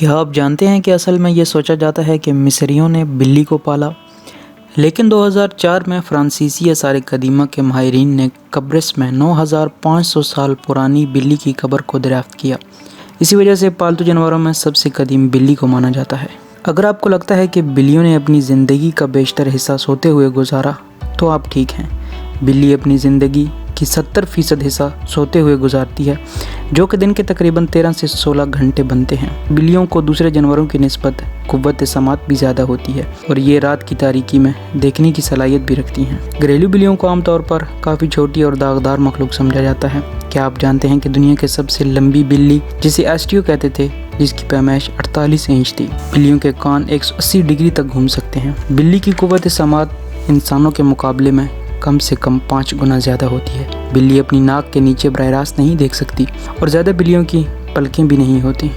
کیا آپ جانتے ہیں کہ اصل میں یہ سوچا جاتا ہے کہ مصریوں نے بلی کو پالا، لیکن 2004 میں فرانسیسی آثار قدیمہ کے ماہرین نے قبرص میں 9500 سال پرانی بلی کی قبر کو دریافت کیا۔ اسی وجہ سے پالتو جانوروں میں سب سے قدیم بلی کو مانا جاتا ہے۔ اگر آپ کو لگتا ہے کہ بلیوں نے اپنی زندگی کا بیشتر حصہ سوتے ہوئے گزارا تو آپ ٹھیک ہیں۔ بلی اپنی زندگی کی 70% حصہ سوتے ہوئے گزارتی ہے، جو کہ دن کے تقریباً 13 سے 16 گھنٹے بنتے ہیں۔ بلیوں کو دوسرے جانوروں کی نسبت قوت سماعت بھی زیادہ ہوتی ہے اور یہ رات کی تاریکی میں دیکھنے کی صلاحیت بھی رکھتی ہیں۔ گھریلو بلیوں کو عام طور پر کافی چھوٹی اور داغدار مخلوق سمجھا جاتا ہے۔ کیا آپ جانتے ہیں کہ دنیا کی سب سے لمبی بلی، جسے ایسٹیو کہتے تھے، جس کی پیمائش 48 انچ تھی؟ بلیوں کے کان 180 ڈگری تک گھوم سکتے ہیں۔ بلی کی قوت سماعت انسانوں کے مقابلے میں کم سے کم 5 گنا زیادہ ہوتی ہے۔ بلی اپنی ناک کے نیچے براہ راست نہیں دیکھ سکتی اور زیادہ بلیوں کی پلکیں بھی نہیں ہوتی۔